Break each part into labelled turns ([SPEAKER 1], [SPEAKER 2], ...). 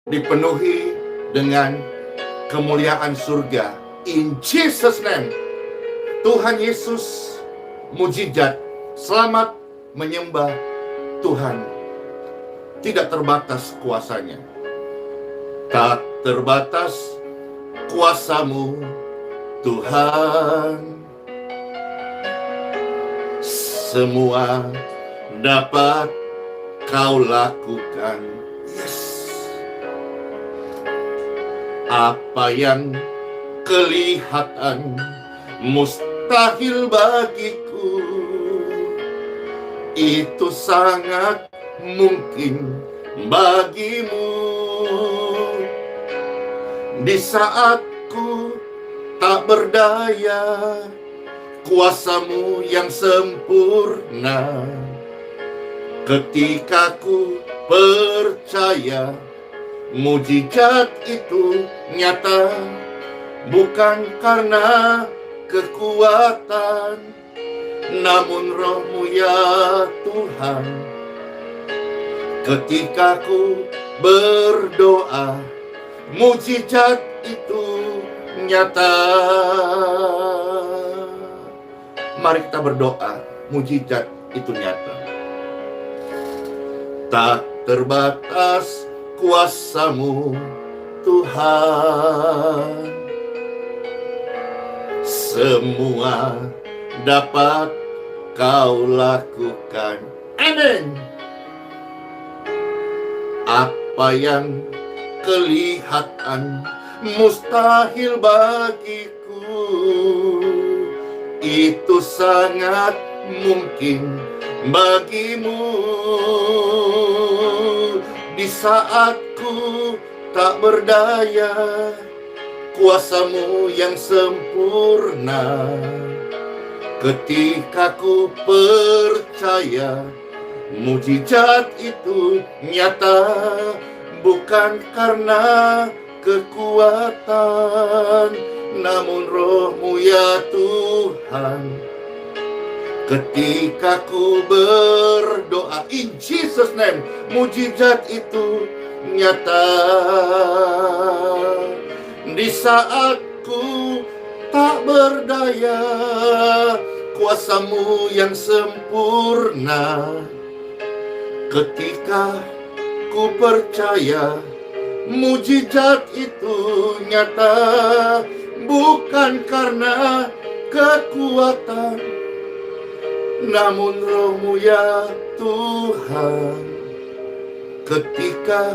[SPEAKER 1] dipenuhi dengan kemuliaan surga. In Jesus name. Tuhan Yesus, mujizat, selamat menyembah Tuhan. Tidak terbatas kuasanya. Tak terbatas kuasamu, Tuhan. Semua dapat kau lakukan. Yes. Apa yang kelihatan mustahil bagiku, itu sangat mungkin bagimu. Di saat ku tak berdaya, kuasamu yang sempurna. Ketika ku percaya, mujizat itu nyata. Bukan karena kekuatan, namun roh-Mu ya Tuhan. Ketika ku berdoa, mujizat itu nyata. Mari kita berdoa, mujizat itu nyata. Tak terbatas kuasa-Mu, Tuhan. Semua dapat kau lakukan. Amin. Apa yang kelihatan mustahil bagiku, itu sangat mungkin bagimu. Di saat ku tak berdaya, kuasa-Mu yang sempurna. Ketika ku percaya, mujizat itu nyata. Bukan karena kekuatan, namun roh-Mu ya Tuhan. Ketika ku berdoa, in Jesus name, mujizat itu nyata. Di saat ku tak berdaya, kuasa-Mu yang sempurna. Ketika ku percaya, mujizat itu nyata. Bukan karena kekuatan, namun roh-Mu ya Tuhan. Ketika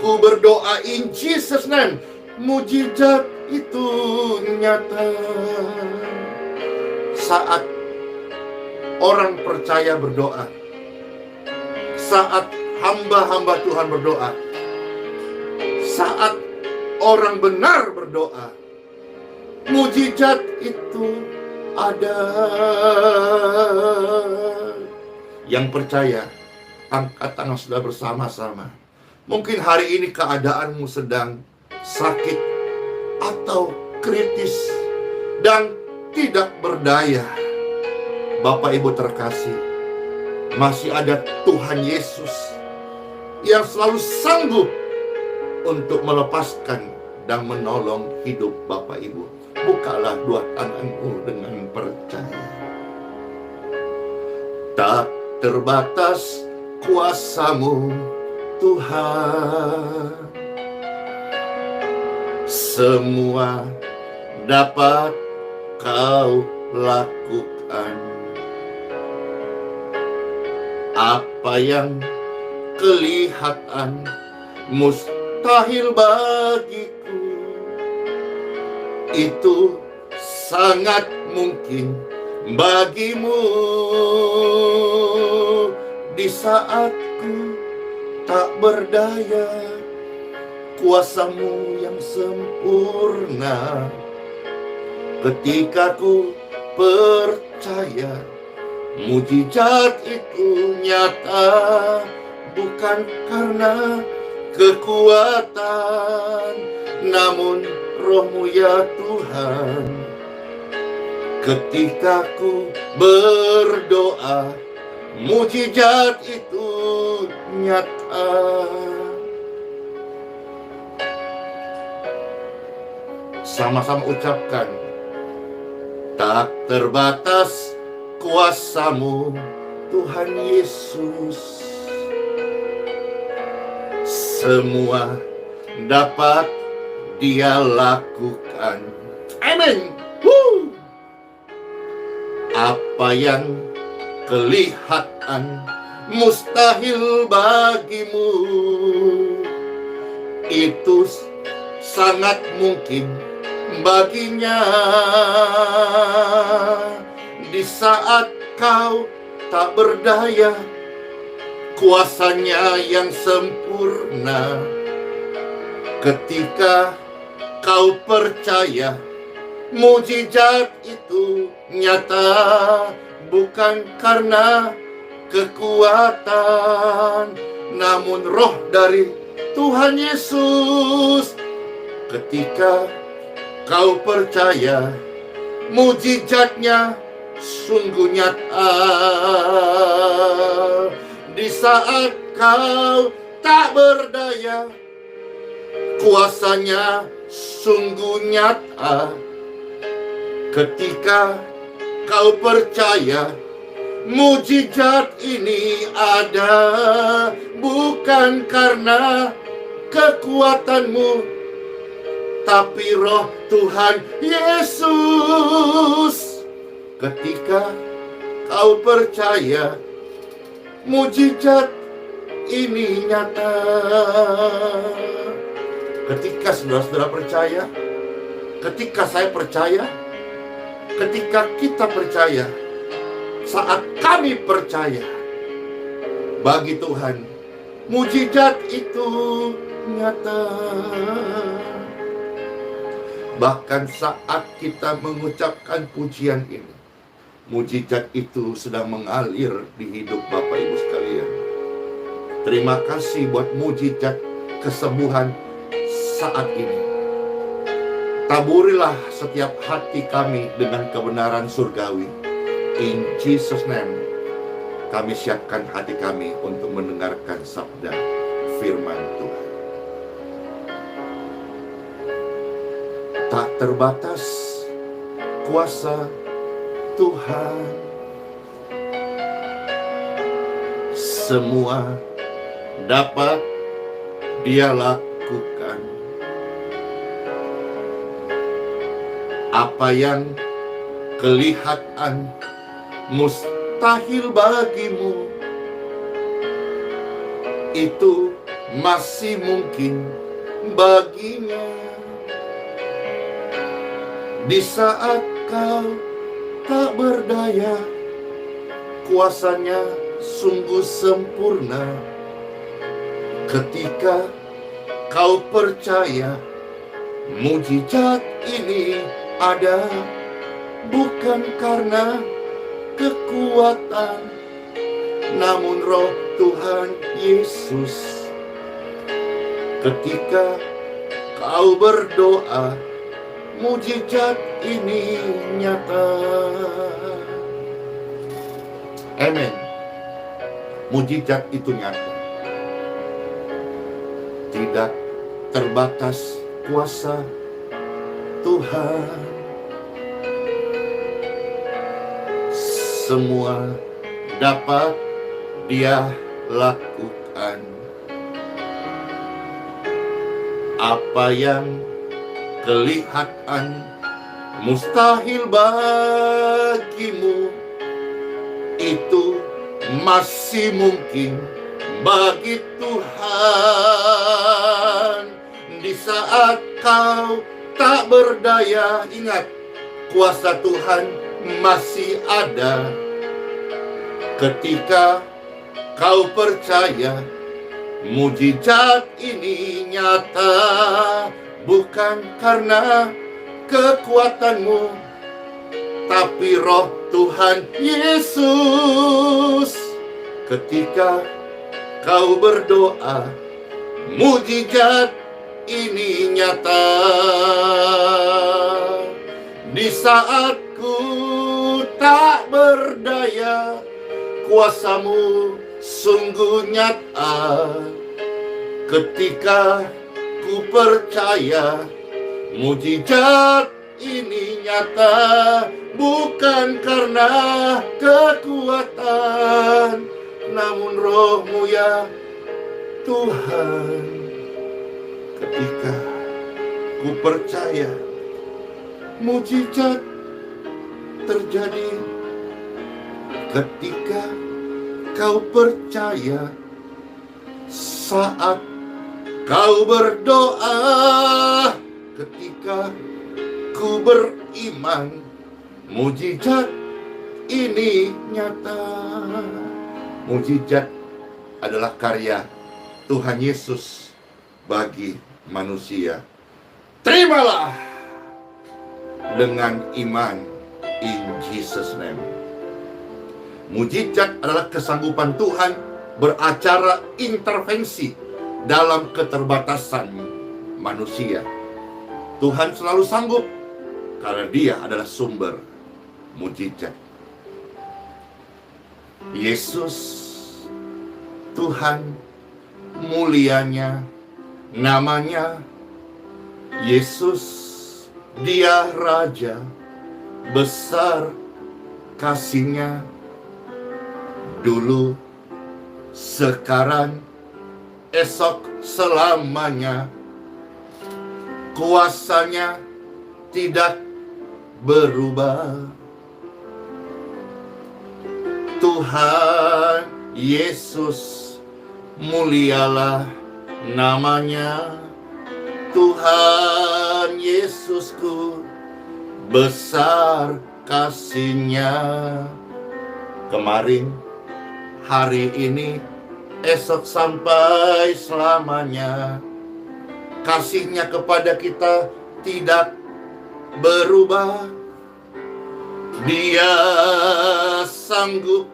[SPEAKER 1] ku berdoa in Jesus name, mujizat itu nyata. Saat orang percaya berdoa, saat hamba-hamba Tuhan berdoa, saat orang benar berdoa, mujizat itu ada. Yang percaya, angkat tangan sudah bersama-sama. Mungkin hari ini keadaanmu sedang sakit atau kritis dan tidak berdaya. Bapak Ibu terkasih, masih ada Tuhan Yesus yang selalu sanggup untuk melepaskan dan menolong hidup Bapak Ibu. Bukalah dua tanganmu dengan percaya. Tak terbatas kuasa-Mu, Tuhan. Semua dapat kau lakukan. Apa yang kelihatan mustahil bagiku, itu sangat mungkin bagimu. Di saat ku tak berdaya, kuasa-Mu yang sempurna. Ketika ku percaya, mujizat itu nyata. Bukan karena kekuatan, namun roh-Mu ya Tuhan. Ketika ku berdoa, mujizat itu nyata. Sama-sama ucapkan, tak terbatas kuasa-Mu Tuhan Yesus. Semua dapat Dia lakukan. Amin. Apa yang kelihatan mustahil bagimu, itu sangat mungkin baginya. Di saat kau tak berdaya, kuasanya yang sempurna. Ketika kau percaya, mujizat itu nyata, bukan karena kekuatan, namun roh dari Tuhan Yesus. Ketika kau percaya, mujizatnya sungguh nyata. Di saat kau tak berdaya, kuasanya sungguh nyata. Ketika kau percaya, mujizat ini ada, bukan karena kekuatanmu, tapi roh Tuhan Yesus. Ketika kau percaya, mujizat ini nyata. Ketika saudara-saudara percaya, ketika saya percaya, ketika kita percaya, saat kami percaya, bagi Tuhan mujizat itu nyata. Bahkan saat kita mengucapkan pujian ini, mujizat itu sedang mengalir di hidup Bapak Ibu sekalian. Terima kasih buat mujizat kesembuhan saat ini. Taburilah setiap hati kami dengan kebenaran surgawi. In Jesus' name, kami siapkan hati kami untuk mendengarkan sabda firman Tuhan. Tak terbatas kuasa Tuhan, semua dapat Dia lakukan. Apa yang kelihatan mustahil bagimu, itu masih mungkin baginya. Di saat kau tak berdaya, kuasanya sungguh sempurna. Ketika kau percaya, mujizat ini ada, bukan karena kekuatan, namun roh Tuhan Yesus. Ketika kau berdoa, mujizat ini nyata. Amin. Mujizat itu nyata. Tidak terbatas kuasa Tuhan. Semua dapat Dia lakukan. Apa yang kelihatan mustahil bagimu, itu masih mungkin bagi Tuhan. Di saat kau tak berdaya, ingat, kuasa Tuhan masih ada. Ketika kau percaya, mujizat ini nyata, bukan karena kekuatanmu, tapi roh Tuhan Yesus. Ketika kau berdoa, mujizat ini nyata. Di saat ku tak berdaya, kuasamu sungguh nyata. Ketika ku percaya, Mujizat ini nyata bukan karena kekuatan, namun Roh-Mu ya Tuhan. Ketika ku percaya, mujizat terjadi. Ketika kau percaya, saat kau berdoa, ketika ku beriman, mujizat ini nyata. Mujizat adalah karya Tuhan Yesus bagi manusia. Terimalah dengan iman, in Jesus name. Mujizat adalah kesanggupan Tuhan beracara intervensi dalam keterbatasan manusia. Tuhan selalu sanggup karena Dia adalah sumber mujizat. Yesus, Tuhan, mulianya namanya. Yesus, Dia Raja, besar kasih-Nya. Dulu, sekarang, esok, selamanya. Kuasa-Nya tidak berubah. Tuhan Yesus, mulialah namanya. Tuhan Yesusku, besar kasih-Nya. Kemarin, hari ini, esok sampai selamanya. Kasih-Nya kepada kita tidak berubah. Dia sanggup,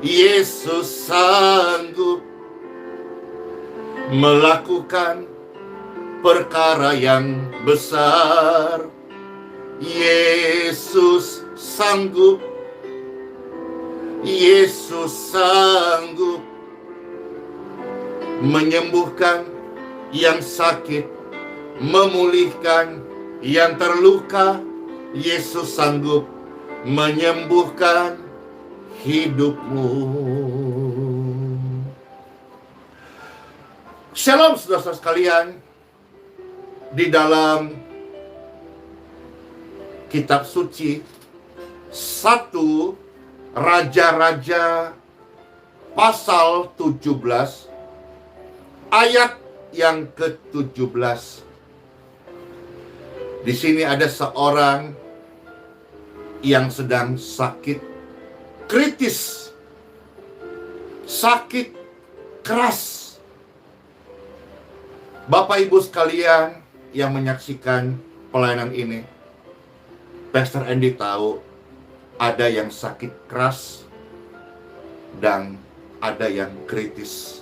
[SPEAKER 1] Yesus sanggup melakukan perkara yang besar. Yesus sanggup, Yesus sanggup menyembuhkan yang sakit, memulihkan yang terluka. Yesus sanggup menyembuhkan hidupmu. Shalom saudara-saudara sekalian. Di dalam kitab suci 1 Raja-Raja pasal 17 ayat yang ke-17. Di sini ada seorang yang sedang sakit kritis, sakit keras. Bapak Ibu sekalian yang menyaksikan pelayanan ini, Pastor Andy tahu ada yang sakit keras dan ada yang kritis.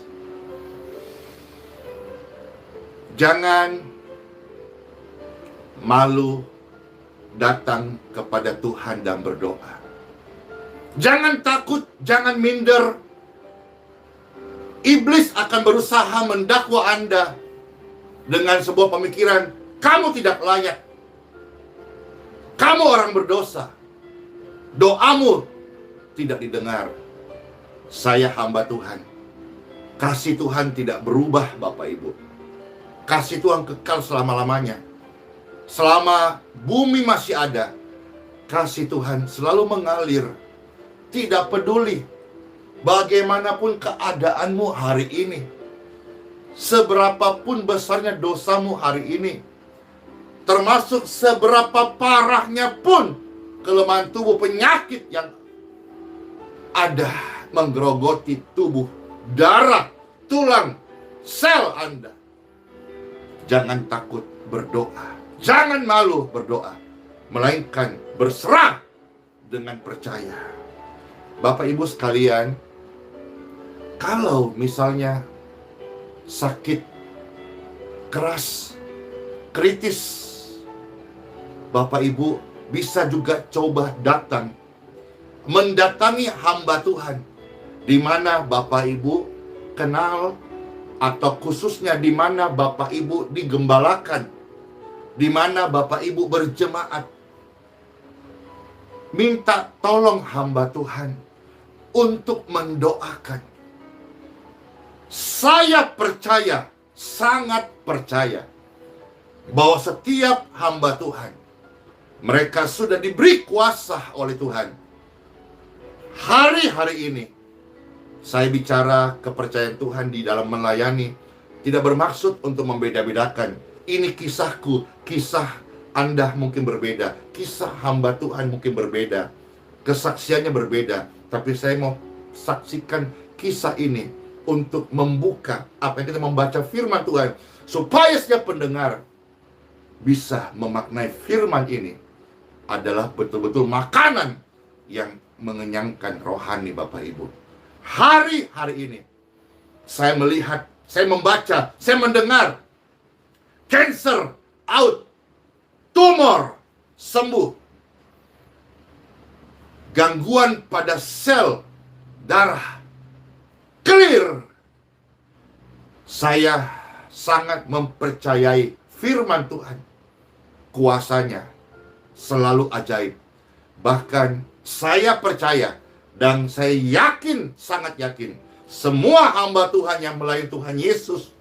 [SPEAKER 1] Jangan malu datang kepada Tuhan dan berdoa. Jangan takut, jangan minder. Iblis akan berusaha mendakwa Anda dengan sebuah pemikiran, kamu tidak layak. Kamu orang berdosa. Doamu tidak didengar. Saya hamba Tuhan. Kasih Tuhan tidak berubah, Bapak Ibu. Kasih Tuhan kekal selama-lamanya. Selama bumi masih ada, kasih Tuhan selalu mengalir. Tidak peduli bagaimanapun keadaanmu hari ini, seberapapun besarnya dosamu hari ini, termasuk seberapa parahnya pun kelemahan tubuh, penyakit yang ada menggerogoti tubuh, darah, tulang, sel Anda. Jangan takut berdoa. Jangan malu berdoa, melainkan berserah dengan percaya. Bapak Ibu sekalian, kalau misalnya sakit keras, kritis, Bapak Ibu bisa juga coba datang, mendatangi hamba Tuhan, di mana Bapak Ibu kenal atau khususnya di mana Bapak Ibu digembalakan, di mana Bapak Ibu berjemaat, minta tolong hamba Tuhan untuk mendoakan. Saya percaya, sangat percaya, bahwa setiap hamba Tuhan, mereka sudah diberi kuasa oleh Tuhan. Hari-hari ini, saya bicara kepercayaan Tuhan di dalam melayani, tidak bermaksud untuk membeda-bedakan. Ini kisahku, kisah Anda mungkin berbeda, kisah hamba Tuhan mungkin berbeda, kesaksiannya berbeda. Tapi saya mau saksikan kisah ini untuk membuka apa yang kita membaca firman Tuhan, supaya setiap pendengar bisa memaknai firman ini adalah betul-betul makanan yang mengenyangkan rohani Bapak Ibu. Hari-hari ini saya melihat, saya membaca, saya mendengar cancer out, tumor sembuh, gangguan pada sel darah clear. Saya sangat mempercayai firman Tuhan. Kuasanya selalu ajaib. Bahkan saya percaya dan saya yakin, sangat yakin, semua hamba Tuhan yang melayani Tuhan Yesus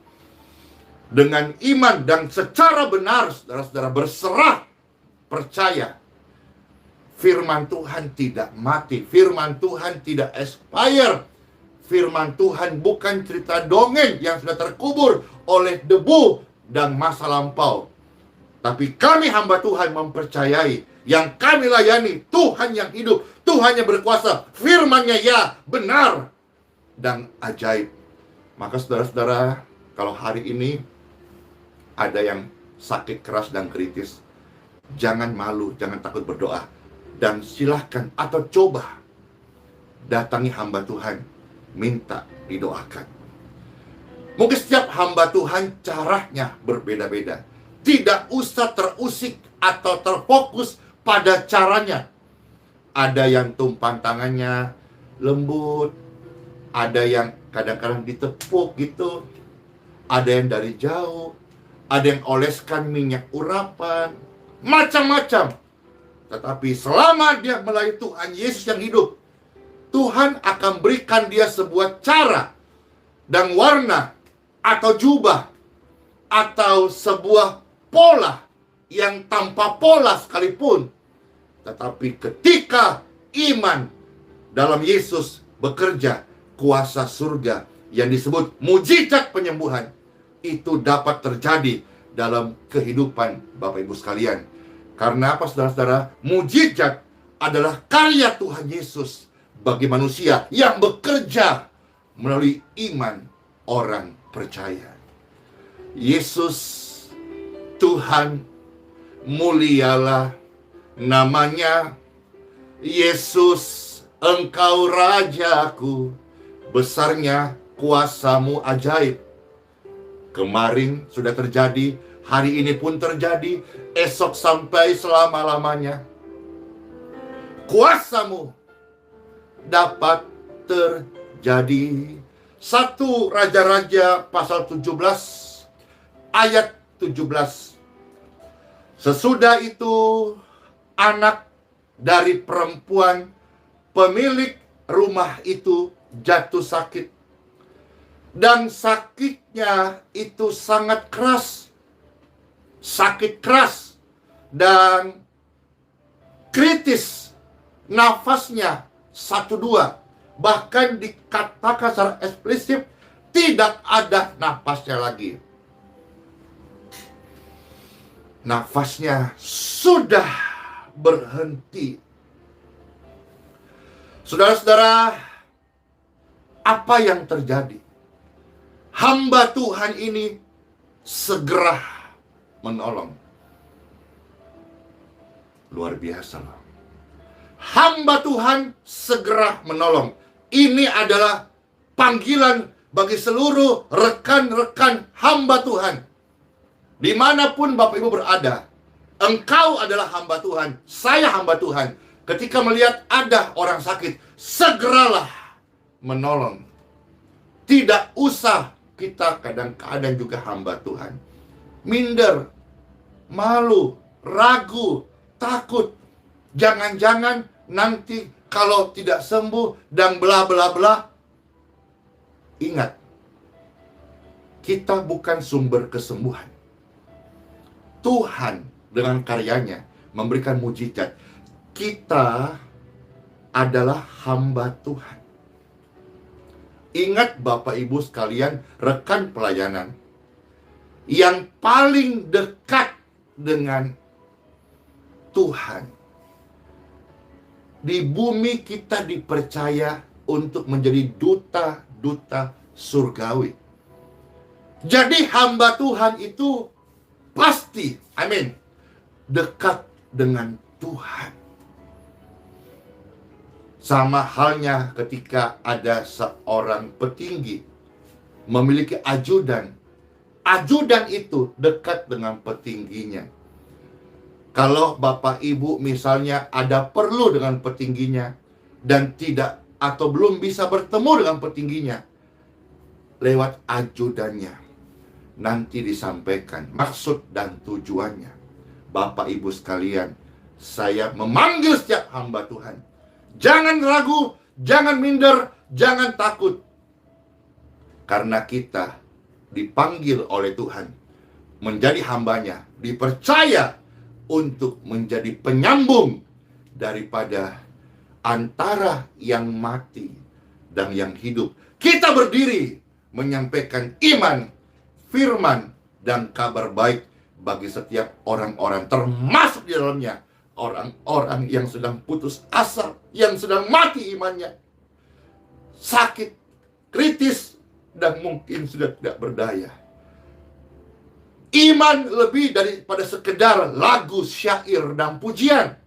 [SPEAKER 1] dengan iman dan secara benar, saudara-saudara, berserah, percaya, firman Tuhan tidak mati, firman Tuhan tidak expire, firman Tuhan bukan cerita dongeng yang sudah terkubur oleh debu dan masa lampau. Tapi kami hamba Tuhan mempercayai, yang kami layani Tuhan yang hidup, Tuhan yang berkuasa, firman-Nya ya, benar dan ajaib. Maka saudara-saudara, kalau hari ini ada yang sakit keras dan kritis, jangan malu, jangan takut berdoa. Dan silahkan atau coba datangi hamba Tuhan, minta didoakan. Mungkin setiap hamba Tuhan caranya berbeda-beda. Tidak usah terusik atau terfokus pada caranya. Ada yang tumpan tangannya lembut, ada yang kadang-kadang ditepuk gitu, ada yang dari jauh, ada yang oleskan minyak urapan, macam-macam. Tetapi selama dia melayani Tuhan Yesus yang hidup, Tuhan akan berikan dia sebuah cara dan warna atau jubah atau sebuah pola yang tanpa pola sekalipun. Tetapi ketika iman dalam Yesus bekerja, kuasa surga yang disebut mujizat penyembuhan itu dapat terjadi dalam kehidupan Bapak Ibu sekalian. Karena apa, saudara-saudara? Mujizat adalah karya Tuhan Yesus bagi manusia yang bekerja melalui iman orang percaya. Yesus Tuhan, mulialah namanya. Yesus, Engkau Rajaku, besarnya kuasa-Mu ajaib. Kemarin sudah terjadi, hari ini pun terjadi, esok sampai selama-lamanya. Kuasa-Mu dapat terjadi. 1 Raja-Raja pasal 17 ayat 17. Sesudah itu anak dari perempuan pemilik rumah itu jatuh sakit. Dan sakitnya itu sangat keras. Sakit keras dan kritis. Nafasnya 1-2. Bahkan dikatakan secara eksplisit tidak ada nafasnya lagi. Nafasnya sudah berhenti. Saudara-saudara, apa yang terjadi? Hamba Tuhan ini segera menolong. Luar biasa loh. Hamba Tuhan segera menolong. Ini adalah panggilan bagi seluruh rekan-rekan hamba Tuhan. Dimanapun Bapak Ibu berada, engkau adalah hamba Tuhan, saya hamba Tuhan. Ketika melihat ada orang sakit, segeralah menolong. Tidak usah kita kadang-kadang juga hamba Tuhan. Minder, malu, ragu, takut. Jangan-jangan nanti kalau tidak sembuh dan bla bla bla. Ingat, kita bukan sumber kesembuhan. Tuhan dengan karyanya memberikan mujizat. Kita adalah hamba Tuhan. Ingat Bapak Ibu sekalian, rekan pelayanan, yang paling dekat dengan Tuhan di bumi, kita dipercaya untuk menjadi duta-duta surgawi. Jadi hamba Tuhan itu pasti, amin, dekat dengan Tuhan. Sama halnya ketika ada seorang petinggi memiliki ajudan. Ajudan itu dekat dengan petingginya. Kalau Bapak Ibu misalnya ada perlu dengan petingginya dan tidak atau belum bisa bertemu dengan petingginya, lewat ajudannya nanti disampaikan maksud dan tujuannya. Bapak Ibu sekalian, saya memanggil setiap hamba Tuhan, jangan ragu, jangan minder, jangan takut. Karena kita dipanggil oleh Tuhan menjadi hambanya, dipercaya untuk menjadi penyambung daripada antara yang mati dan yang hidup. Kita berdiri menyampaikan iman, firman, dan kabar baik bagi setiap orang-orang, termasuk di dalamnya orang-orang yang sedang putus asa, yang sedang mati imannya, sakit, kritis, dan mungkin sudah tidak berdaya. Iman lebih daripada sekedar lagu, syair, dan pujian.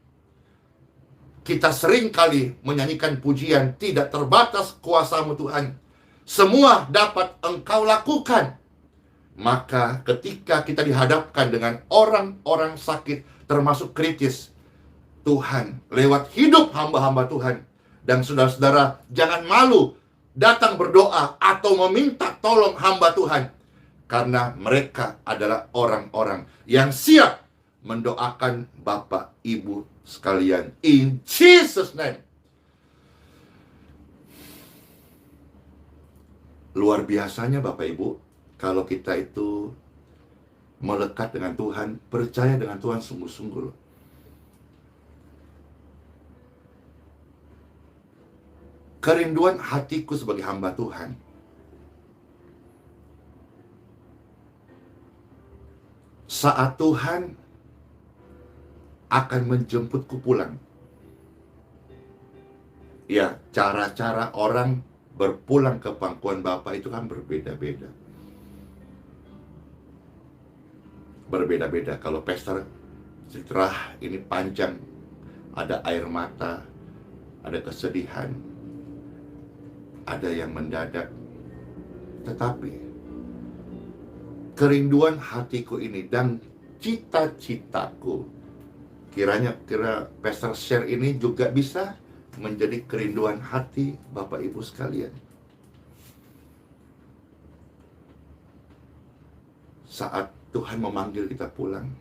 [SPEAKER 1] Kita sering kali menyanyikan pujian, tidak terbatas kuasa-Mu Tuhan, semua dapat Engkau lakukan. Maka ketika kita dihadapkan dengan orang-orang sakit, termasuk kritis, Tuhan lewat hidup hamba-hamba Tuhan. Dan saudara-saudara, jangan malu datang berdoa atau meminta tolong hamba Tuhan, karena mereka adalah orang-orang yang siap mendoakan Bapak Ibu sekalian. In Jesus' name. Luar biasanya Bapak Ibu, kalau kita itu melekat dengan Tuhan, percaya dengan Tuhan sungguh-sungguh. Kerinduan hatiku sebagai hamba Tuhan, saat Tuhan akan menjemputku pulang. Ya, cara-cara orang berpulang ke pangkuan Bapa itu kan berbeda-beda. Berbeda-beda. Kalau pesta setelah ini panjang, ada air mata, ada kesedihan, ada yang mendadak. Tetapi kerinduan hatiku ini dan cita-citaku, kira Pastor Share ini juga bisa menjadi kerinduan hati Bapak Ibu sekalian. Saat Tuhan memanggil kita pulang,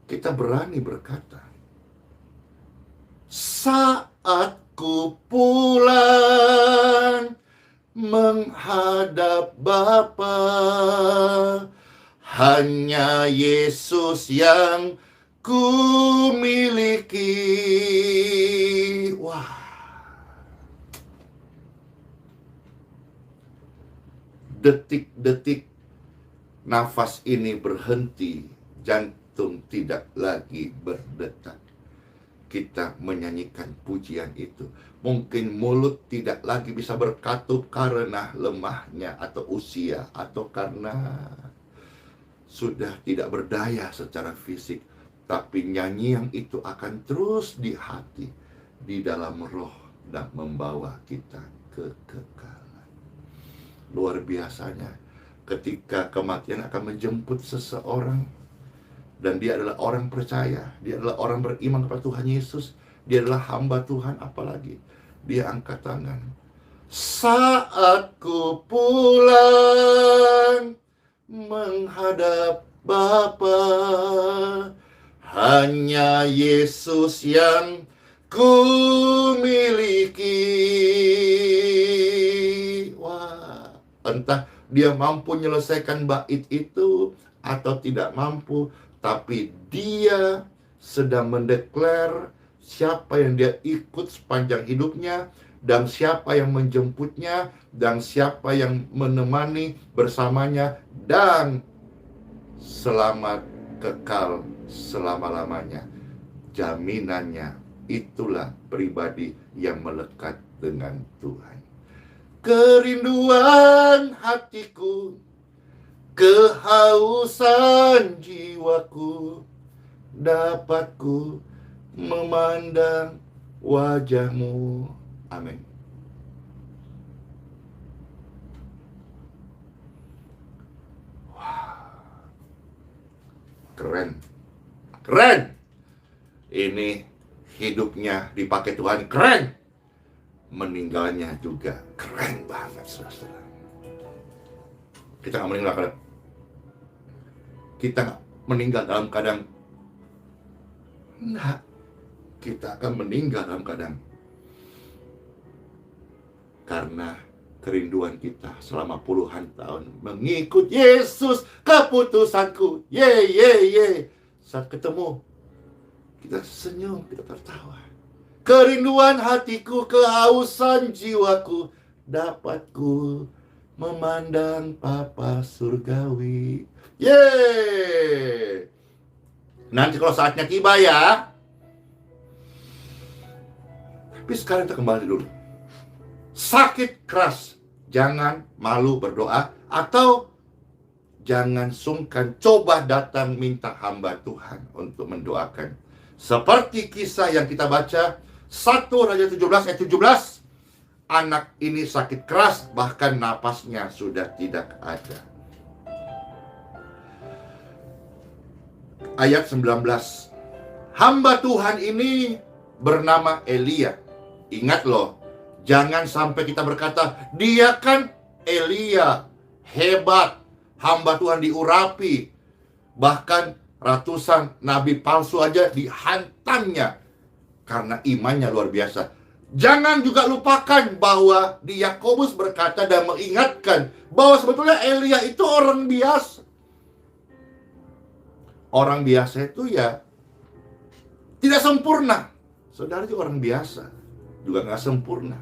[SPEAKER 1] kita berani berkata, saat ku pulang menghadap Bapa, hanya Yesus yang ku miliki. Wah. Detik-detik nafas ini berhenti, jantung tidak lagi berdetak. Kita menyanyikan pujian itu. Mungkin mulut tidak lagi bisa berkatup karena lemahnya atau usia, atau karena sudah tidak berdaya secara fisik. Tapi nyanyian itu akan terus di hati, di dalam roh, dan membawa kita ke kekekalan. Luar biasanya ketika kematian akan menjemput seseorang, dan dia adalah orang percaya, dia adalah orang beriman kepada Tuhan Yesus, dia adalah hamba Tuhan. Apalagi dia angkat tangan, Saat ku pulang menghadap Bapa, hanya Yesus yang ku miliki. Wah, entah dia mampu menyelesaikan bait itu atau tidak mampu, tapi dia sedang mendeklar siapa yang dia ikut sepanjang hidupnya, dan siapa yang menjemputnya, dan siapa yang menemani bersamanya, dan selamat kekal selama-lamanya. Jaminannya, itulah pribadi yang melekat dengan Tuhan. Kerinduan hatiku, kehausan jiwaku, dapat ku memandang wajahmu. Amin. Keren. Keren. Ini hidupnya dipakai Tuhan, keren. Meninggalnya juga keren banget, saudara. Kita nggak meninggal kadang. Kita nggak meninggal dalam keadaan. Enggak. Kita akan meninggal dalam keadaan. Karena kerinduan kita selama puluhan tahun mengikut Yesus, keputusanku. Ye. Saat ketemu, kita senyum, kita tertawa. Kerinduan hatiku, kehausan jiwaku, dapatku memandang Papa surgawi. Yeay. Nanti kalau saatnya tiba ya. Tapi sekarang kita kembali dulu. Sakit keras, jangan malu berdoa, atau jangan sungkan coba datang minta hamba Tuhan untuk mendoakan. Seperti kisah yang kita baca 1 Raja 17 ayat 17. Anak ini sakit keras, bahkan napasnya sudah tidak ada. Ayat 19. Hamba Tuhan ini bernama Elia. Ingat loh, jangan sampai kita berkata, dia kan Elia, hebat, hamba Tuhan diurapi. Bahkan ratusan nabi palsu aja dihantamnya karena imannya luar biasa. Jangan juga lupakan bahwa di Yakobus berkata dan mengingatkan bahwa sebetulnya Elia itu orang biasa. Orang biasa itu ya tidak sempurna. Saudara itu orang biasa, juga nggak sempurna.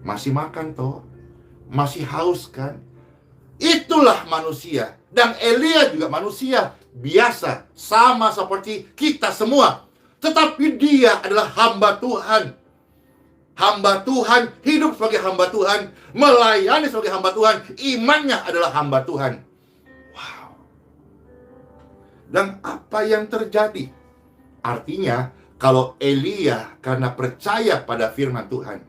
[SPEAKER 1] Masih makan toh, masih haus kan. Itulah manusia. Dan Elia juga manusia biasa, sama seperti kita semua. Tetapi dia adalah hamba Tuhan. Hamba Tuhan, hidup sebagai hamba Tuhan, melayani sebagai hamba Tuhan, imannya adalah hamba Tuhan. Wow. Dan apa yang terjadi? Artinya, kalau Elia karena percaya pada firman Tuhan,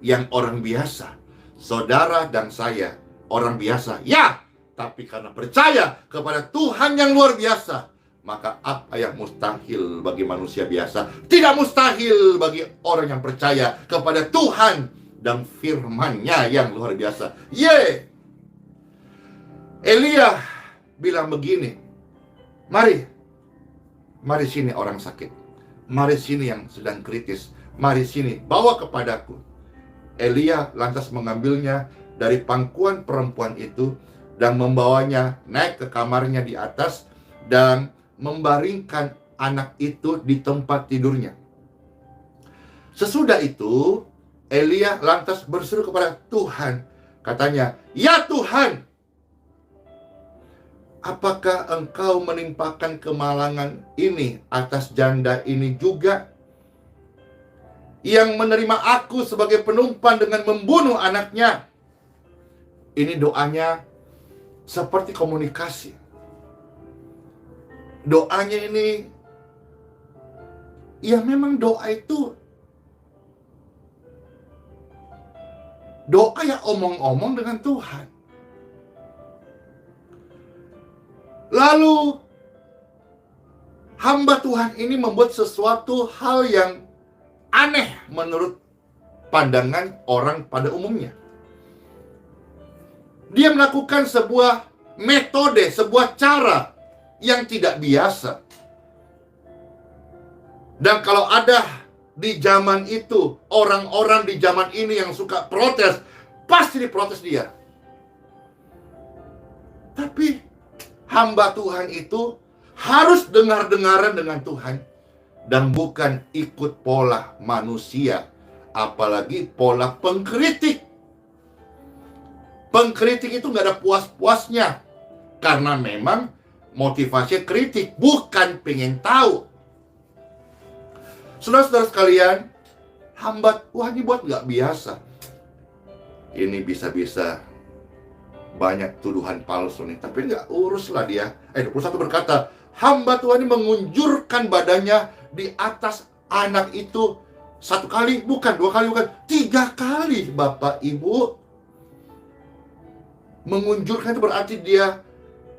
[SPEAKER 1] yang orang biasa, saudara dan saya, orang biasa, ya, tapi karena percaya kepada Tuhan yang luar biasa, maka apa yang mustahil bagi manusia biasa, tidak mustahil bagi orang yang percaya kepada Tuhan dan firman-Nya yang luar biasa. Elia bilang begini, mari sini orang sakit, mari sini yang sedang kritis, mari sini, bawa kepadaku. Elia lantas mengambilnya dari pangkuan perempuan itu dan membawanya naik ke kamarnya di atas dan membaringkan anak itu di tempat tidurnya. Sesudah itu, Elia lantas berseru kepada Tuhan. Katanya, "Ya Tuhan, apakah engkau menimpakan kemalangan ini atas janda ini juga, yang menerima aku sebagai penumpang dengan membunuh anaknya?" Ini doanya seperti komunikasi. Doanya ini, ya memang doa itu doa yang omong-omong dengan Tuhan. Lalu hamba Tuhan ini membuat sesuatu hal yang aneh menurut pandangan orang pada umumnya. Dia melakukan sebuah metode, sebuah cara yang tidak biasa. Dan kalau ada di zaman itu, orang-orang di zaman ini yang suka protes, pasti diprotes dia. Tapi hamba Tuhan itu harus dengar-dengaran dengan Tuhan dan bukan ikut pola manusia, apalagi pola pengkritik. Pengkritik itu nggak ada puas-puasnya, karena memang motivasi kritik, bukan pengen tahu. Saudara-saudara sekalian, hamba Tuhan dibuat nggak biasa. Ini bisa-bisa banyak tuduhan palsu nih, tapi nggak uruslah dia. 21 berkata, hamba Tuhan ini mengunjurkan badannya di atas anak itu 1 kali, bukan 2 kali, bukan 3 kali, Bapak Ibu. Mengunjurkan itu berarti dia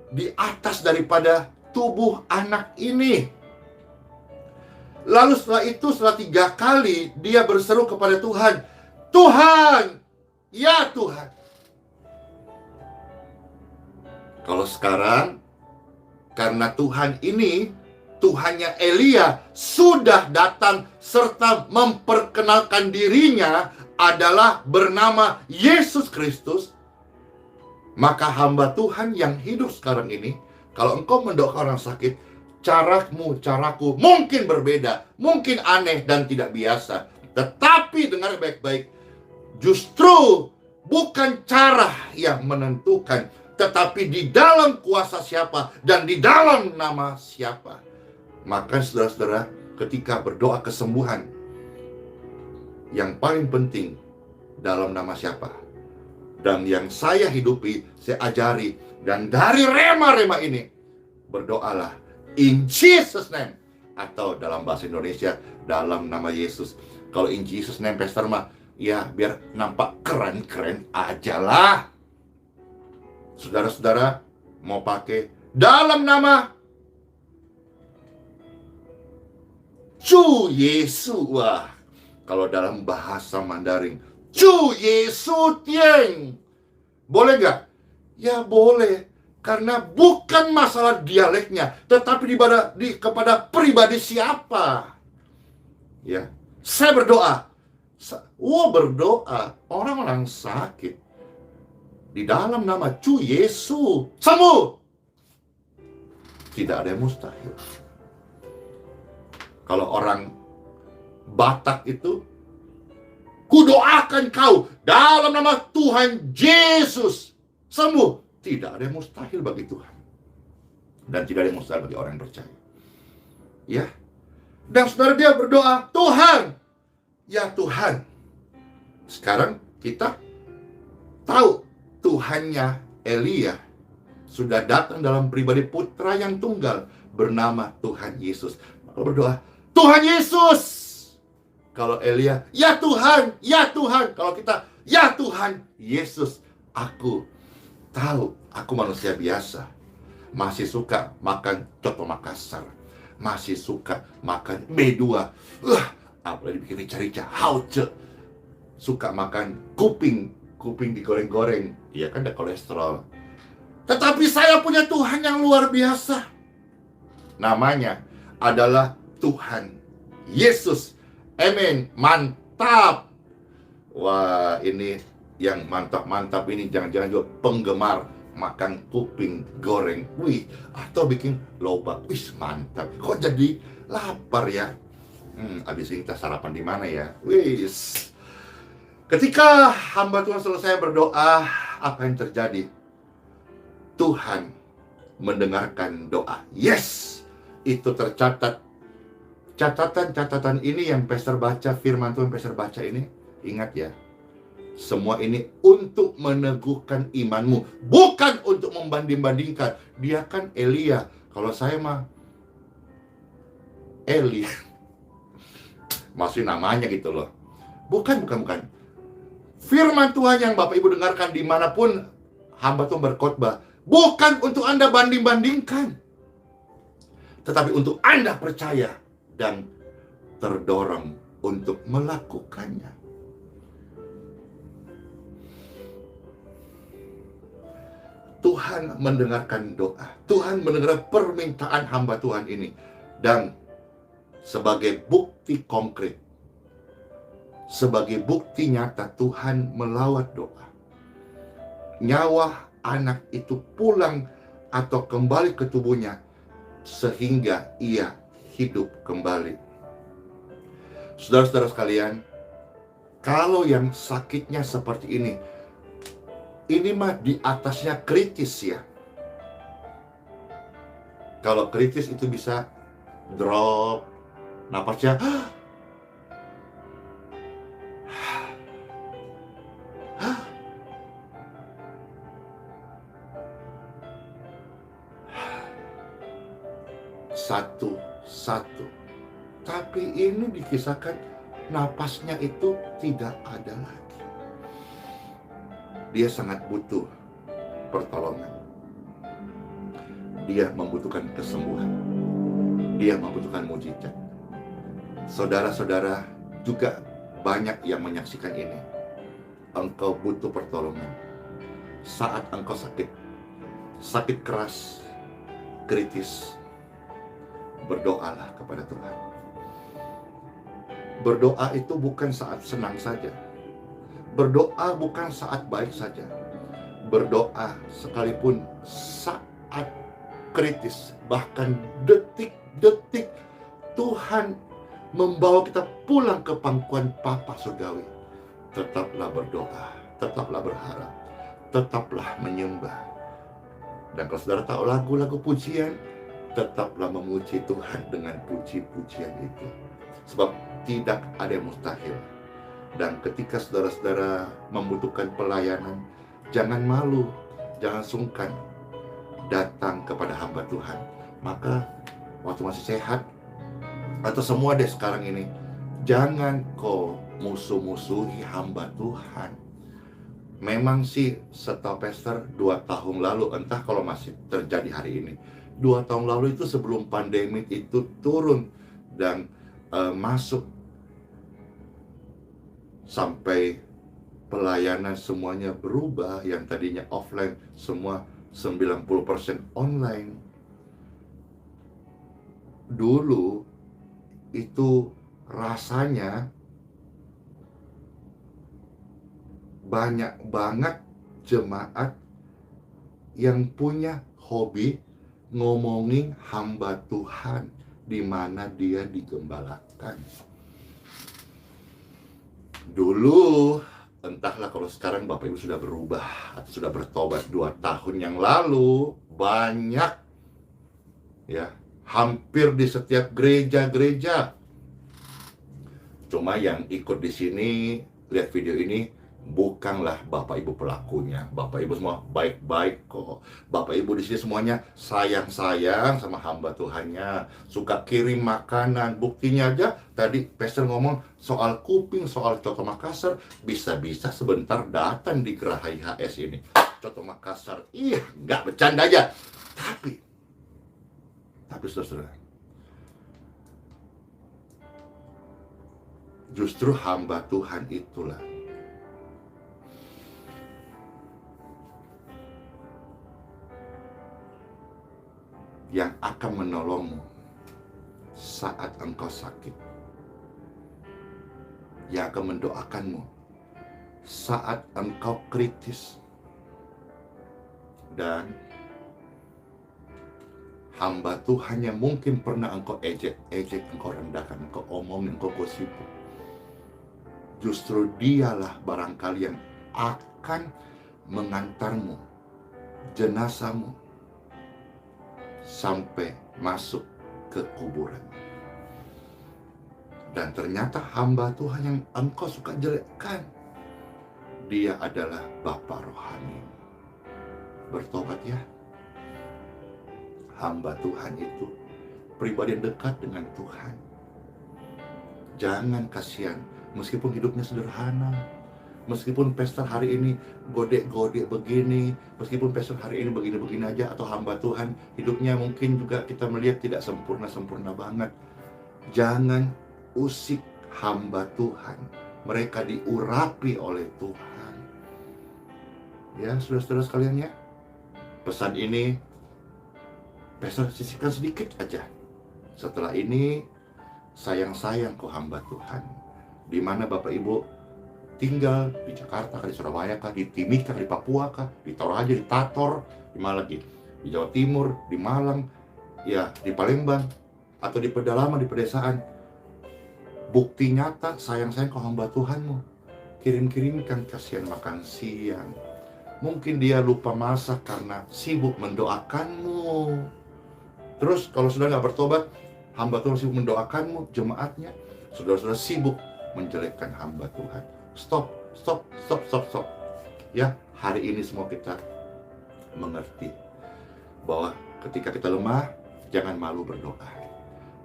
[SPEAKER 1] di atas daripada tubuh anak ini. Lalu setelah itu, setelah 3 kali, dia berseru kepada Tuhan, Tuhan, ya Tuhan. Kalau sekarang, karena Tuhan ini, Tuhannya Elia, sudah datang serta memperkenalkan dirinya adalah bernama Yesus Kristus, maka hamba Tuhan yang hidup sekarang ini, kalau engkau mendoakan orang sakit, caramu, caraku mungkin berbeda, mungkin aneh dan tidak biasa. Tetapi dengar baik-baik, justru bukan cara yang menentukan, tetapi di dalam kuasa siapa dan di dalam nama siapa. Maka saudara-saudara, ketika berdoa kesembuhan, yang paling penting dalam nama siapa. Dan yang saya hidupi, saya ajari, dan dari rema-rema ini, berdoalah in Jesus name, atau dalam bahasa Indonesia, dalam nama Yesus. Kalau in Jesus name, Pastor mah, ya biar nampak keren-keren aja lah. Saudara-saudara, mau pakai dalam nama Chu Yesu. Wah, kalau dalam bahasa Mandarin, Chu Yesu Tieng. Boleh nggak? Ya boleh. Karena bukan masalah dialeknya, tetapi kepada pribadi siapa. Ya, saya berdoa. Berdoa orang-orang sakit di dalam nama Chu Yesus sembuh. Tidak ada yang mustahil. Kalau orang Batak itu, kudoakan kau dalam nama Tuhan Yesus sembuh. Tidak ada yang mustahil bagi Tuhan. Dan tidak ada yang mustahil bagi orang yang percaya. Ya. Dan saudara, dia berdoa, Tuhan, ya Tuhan. Sekarang kita tahu Tuhannya Elia sudah datang dalam pribadi putra yang tunggal bernama Tuhan Yesus. Maka berdoa, Tuhan Yesus. Kalau Elia, ya Tuhan, ya Tuhan. Kalau kita, ya Tuhan Yesus, aku tahu aku manusia biasa, masih suka makan coto Makassar, masih suka makan B2, apalagi bikin rica-rica, hauce, suka makan kuping digoreng-goreng, ya kan ada kolesterol. Tetapi saya punya Tuhan yang luar biasa, namanya adalah Tuhan Yesus. Amin, mantap. Wah, ini yang mantap-mantap ini jangan-jangan juga penggemar makan kuping goreng, atau bikin lobak, mantap. Kok jadi lapar ya? Abis ini kita sarapan di mana ya? Ketika hamba Tuhan selesai berdoa, apa yang terjadi? Tuhan mendengarkan doa. Yes, itu tercatat. Catatan-catatan ini yang Pastor baca, firman Tuhan Pastor baca ini, ingat ya. Semua ini untuk meneguhkan imanmu, bukan untuk membanding-bandingkan. Dia kan Elia, kalau saya mah Eli. Masih namanya gitu loh. Bukan. Firman Tuhan yang Bapak Ibu dengarkan dimanapun hamba Tuhan berkhotbah, bukan untuk Anda banding-bandingkan, tetapi untuk Anda percaya dan terdorong untuk melakukannya. Tuhan mendengarkan doa. Tuhan mendengar permintaan hamba Tuhan ini. Dan sebagai bukti konkret, sebagai bukti nyata Tuhan melawat doa. Nyawa anak itu pulang atau kembali ke tubuhnya sehingga ia hidup kembali. Saudara-saudara sekalian, kalau yang sakitnya seperti ini mah di atasnya kritis ya. Kalau kritis itu bisa drop napasnya, satu. Tapi ini dikisahkan napasnya itu tidak ada lagi. Dia sangat butuh pertolongan. Dia membutuhkan kesembuhan. Dia membutuhkan mujizat. Saudara-saudara juga banyak yang menyaksikan ini. Engkau butuh pertolongan. Saat engkau sakit keras, kritis, berdoalah kepada Tuhan. Berdoa itu bukan saat senang saja. Berdoa bukan saat baik saja. Berdoa sekalipun saat kritis, bahkan detik-detik Tuhan membawa kita pulang ke pangkuan Bapa Surgawi. Tetaplah berdoa, tetaplah berharap, tetaplah menyembah. Dan kalau saudara tahu lagu-lagu pujian, tetaplah memuji Tuhan dengan puji-pujian itu. Sebab tidak ada yang mustahil. Dan ketika saudara-saudara membutuhkan pelayanan, jangan malu, jangan sungkan datang kepada hamba Tuhan. Maka waktu masih sehat, atau semua deh sekarang ini, jangan kau musuh-musuhi hamba Tuhan. Memang sih setahu pastor 2 tahun lalu, entah kalau masih terjadi hari ini, 2 tahun lalu itu sebelum pandemi itu turun dan masuk sampai pelayanan semuanya berubah, yang tadinya offline semua 90% online. Dulu itu rasanya banyak banget jemaat yang punya hobi ngomongin hamba Tuhan di mana dia digembalakan. Dulu, entahlah kalau sekarang Bapak Ibu sudah berubah atau sudah bertobat 2 tahun yang lalu, banyak ya, hampir di setiap gereja-gereja. Cuma yang ikut di sini, lihat video ini, bukanlah Bapak Ibu pelakunya. Bapak Ibu semua baik-baik kok. Bapak Ibu di sini semuanya sayang-sayang sama hamba Tuhannya, suka kirim makanan. Buktinya aja tadi pastor ngomong soal kuping, soal Coto Makassar, bisa-bisa sebentar datang di Geraha IHS ini. Coto Makassar, nggak bercanda aja. Tapi saudara, justru hamba Tuhan itulah yang akan menolongmu saat engkau sakit, yang akan mendoakanmu saat engkau kritis. Dan hamba Tuhan yang mungkin pernah engkau ejek, engkau rendahkan, engkau omongin, engkau gosipu, justru dialah barangkali yang akan mengantarmu, jenazahmu, sampai masuk ke kuburan. Dan ternyata hamba Tuhan yang engkau suka jelekkan, dia adalah Bapa rohani. Bertobat ya. Hamba Tuhan itu pribadi yang dekat dengan Tuhan. Jangan kasihan, meskipun hidupnya sederhana, meskipun pastor hari ini godek-godek begini, meskipun pastor hari ini begini-begini aja, atau hamba Tuhan hidupnya mungkin juga kita melihat tidak sempurna-sempurna banget. Jangan usik hamba Tuhan. Mereka diurapi oleh Tuhan. Ya, saudara-saudara sekalian ya. Pesan ini Pastor sisihkan sedikit aja. Setelah ini, sayang-sayang kau hamba Tuhan. Di mana Bapak Ibu tinggal, di Jakarta kah, di Surabaya kah, di Timika, di Papua kah, di Toraja, di Tator, di mana lagi? Di Jawa Timur, di Malang, ya di Palembang, atau di pedalaman, di pedesaan. Bukti nyata, sayang-sayang kau hamba Tuhanmu. Kirim-kirimkan kasihan makan siang. Mungkin dia lupa masak karena sibuk mendoakanmu. Terus kalau sudah nggak bertobat, hamba Tuhan sibuk mendoakanmu, jemaatnya, saudara-saudara sibuk menjelekkan hamba Tuhan. Stop. Ya, hari ini semua kita mengerti bahwa ketika kita lemah, jangan malu berdoa.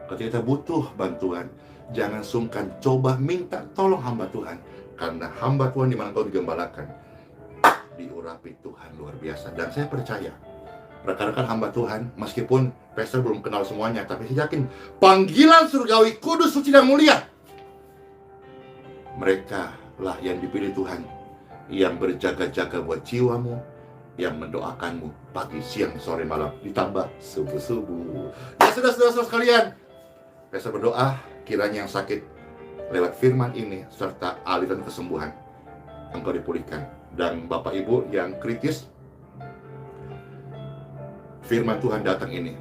[SPEAKER 1] Ketika kita butuh bantuan, jangan sungkan coba minta tolong hamba Tuhan. Karena hamba Tuhan di mana kau digembalakan, diurapi Tuhan luar biasa. Dan saya percaya, rekan-rekan hamba Tuhan, meskipun Pastor belum kenal semuanya, tapi saya yakin panggilan surgawi, kudus, suci, dan mulia, mereka lah yang dipilih Tuhan, yang berjaga-jaga buat jiwamu, yang mendoakanmu pagi, siang, sore, malam, ditambah subuh-subuh. Ya saudara-saudara sekalian, Pastor berdoa kiranya yang sakit lewat firman ini serta aliran kesembuhan engkau dipulihkan. Dan Bapak Ibu yang kritis, firman Tuhan datang ini,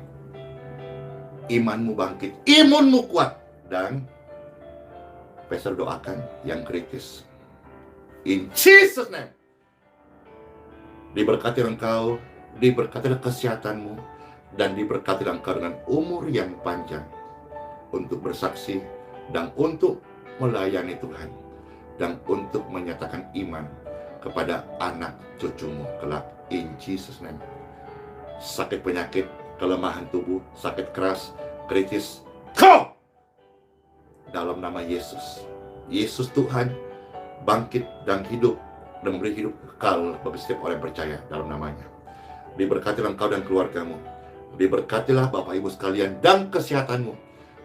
[SPEAKER 1] imanmu bangkit, imunmu kuat. Dan Pastor doakan yang kritis, in Jesus name, diberkati engkau, diberkati kesehatanmu, dan diberkati engkau dengan umur yang panjang untuk bersaksi dan untuk melayani Tuhan dan untuk menyatakan iman kepada anak cucumu kelak, in Jesus name. Sakit penyakit, kelemahan tubuh, sakit keras, kritis, kau dalam nama Yesus. Yesus Tuhan bangkit dan hidup dan memberi hidup kekal bagi setiap orang yang percaya dalam namanya. Diberkatilah engkau dan keluargamu, diberkatilah Bapak Ibu sekalian dan kesehatanmu,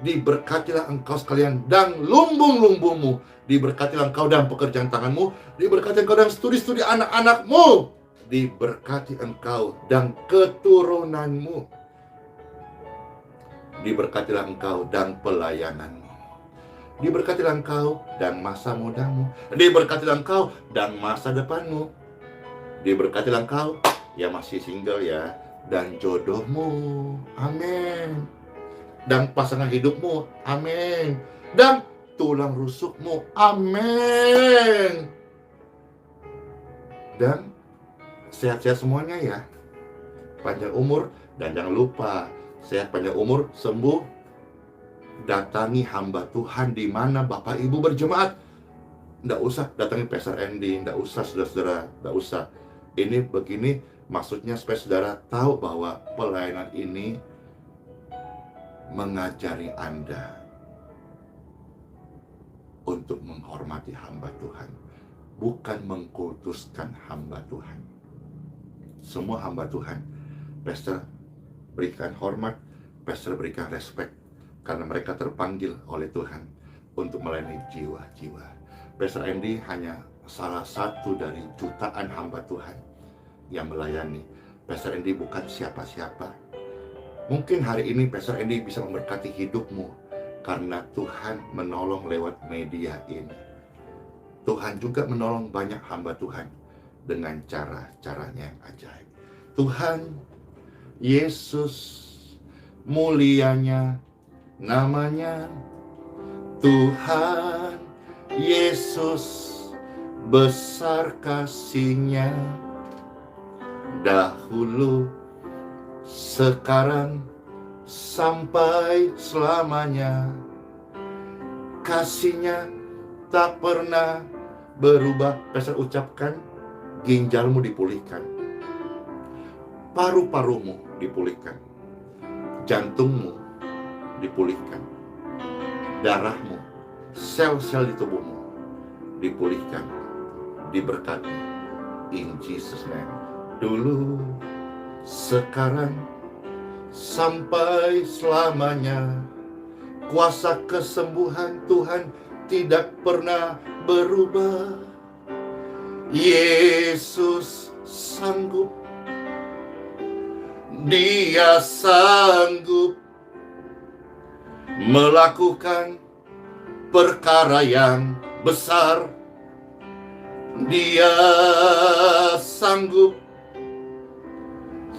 [SPEAKER 1] diberkatilah engkau sekalian dan lumbung-lumbungmu, diberkatilah engkau dan pekerjaan tanganmu, diberkati engkau dan studi-studi anak-anakmu, diberkati engkau dan keturunanmu, diberkatilah engkau dan pelayananmu, diberkatilah engkau dan masa mudamu, diberkatilah engkau dan masa depanmu, diberkatilah engkau yang masih single ya, dan jodohmu, amin, dan pasangan hidupmu, amin, dan tulang rusukmu, amin, dan sehat-sehat semuanya ya, panjang umur. Dan jangan lupa, sehat panjang umur, sembuh, datangi hamba Tuhan di mana Bapak Ibu berjemaat. Nggak usah datangi Pastor Andy, nggak usah saudara-saudara, nggak usah. Ini begini maksudnya supaya saudara tahu bahwa pelayanan ini mengajari Anda untuk menghormati hamba Tuhan, bukan mengkultuskan hamba Tuhan. Semua hamba Tuhan, Pastor berikan hormat, Pastor berikan respect, karena mereka terpanggil oleh Tuhan untuk melayani jiwa-jiwa. Pastor Andy hanya salah satu dari jutaan hamba Tuhan yang melayani. Pastor Andy bukan siapa-siapa. Mungkin hari ini Pastor Andy bisa memberkati hidupmu karena Tuhan menolong lewat media ini. Tuhan juga menolong banyak hamba Tuhan dengan cara-caranya yang ajaib. Tuhan Yesus, mulianya namanya. Tuhan Yesus, besar kasih-Nya, dahulu, sekarang, sampai selamanya. Kasih-Nya tak pernah berubah. Pastor ucapkan, ginjalmu dipulihkan, paru-parumu dipulihkan, jantungmu dipulihkan, darahmu, sel-sel di tubuhmu dipulihkan, diberkati, in Jesus name. Dulu, sekarang, sampai selamanya. Kuasa kesembuhan Tuhan tidak pernah berubah. Yesus sanggup Dia sanggup melakukan perkara yang besar. Dia sanggup,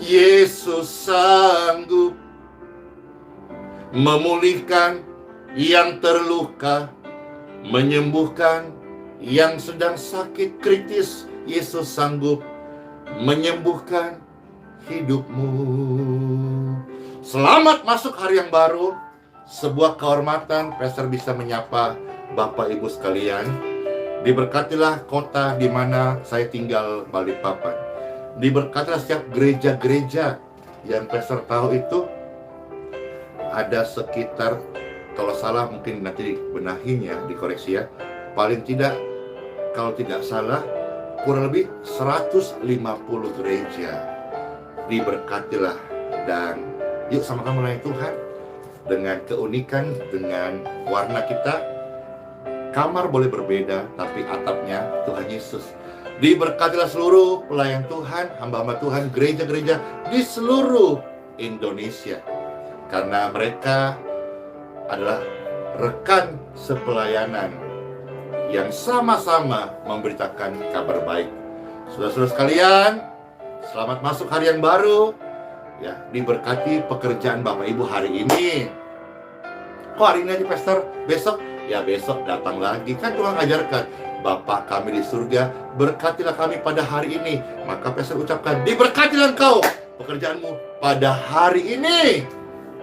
[SPEAKER 1] Yesus sanggup memulihkan yang terluka, menyembuhkan yang sedang sakit kritis. Yesus sanggup menyembuhkan hidupmu. Selamat masuk hari yang baru. Sebuah kehormatan Pastor bisa menyapa Bapak Ibu sekalian. Diberkatilah kota di mana saya tinggal, Balikpapan. Diberkatilah setiap gereja-gereja yang Pastor tahu itu ada sekitar, kalau salah mungkin nanti benahin ya, dikoreksi ya. Paling tidak, kalau tidak salah, kurang lebih 150 gereja. Diberkatilah, dan yuk sama-sama melayani Tuhan dengan keunikan, dengan warna kita. Kamar boleh berbeda, tapi atapnya Tuhan Yesus. Diberkatilah seluruh pelayan Tuhan, hamba-hamba Tuhan, gereja-gereja di seluruh Indonesia. Karena mereka adalah rekan sepelayanan yang sama-sama memberitakan kabar baik. Saudara-saudara sekalian, selamat masuk hari yang baru. Ya, diberkati pekerjaan Bapak Ibu hari ini. Kok hari ini aja Pastor? Besok? Ya besok datang lagi. Kan Tuhan ajarkan, Bapa kami di surga, berkatilah kami pada hari ini. Maka Pastor ucapkan, diberkatilah engkau pekerjaanmu pada hari ini.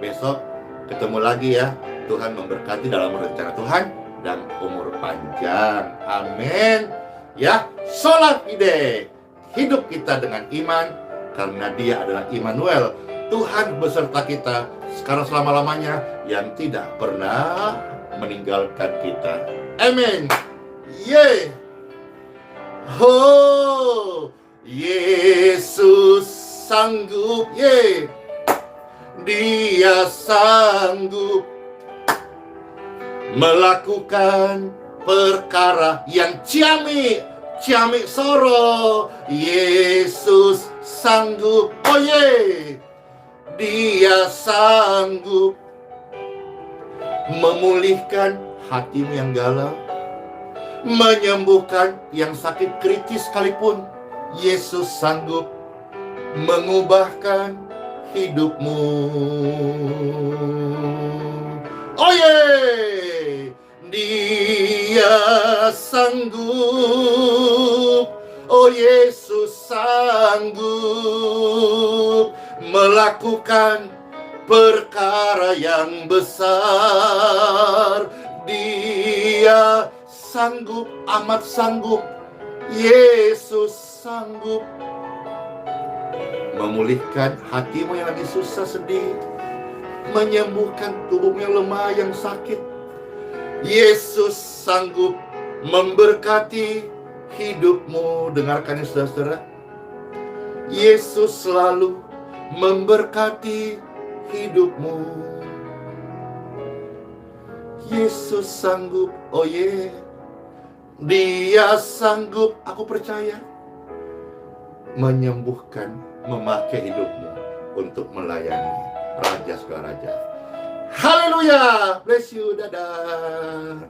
[SPEAKER 1] Besok ketemu lagi ya. Tuhan memberkati dalam rencana Tuhan dan umur panjang. Amin. Ya, sola fide. Hidup kita dengan iman, karena Dia adalah Immanuel. Tuhan beserta kita sekarang selama-lamanya, yang tidak pernah meninggalkan kita. Amin. Ye. Oh, Yesus sanggup. Ye. Dia sanggup melakukan perkara yang ciamik soro. Yesus sanggup. Oh ye. Dia sanggup memulihkan hatimu yang galau, menyembuhkan yang sakit kritis sekalipun. Yesus sanggup mengubahkan hidupmu. Oh ye. Dia sanggup. Oh Yesus sanggup melakukan perkara yang besar. Dia sanggup, amat sanggup. Yesus sanggup memulihkan hatimu yang lagi susah sedih, menyembuhkan tubuhmu yang lemah, yang sakit. Yesus sanggup memberkati hidupmu. Dengarkan ya saudara-saudara, Yesus selalu memberkati hidupmu. Yesus sanggup. Oh ye. Dia sanggup, aku percaya, menyembuhkan, memakai hidupmu untuk melayani Raja segala Raja. Haleluya. Bless you. Dadah.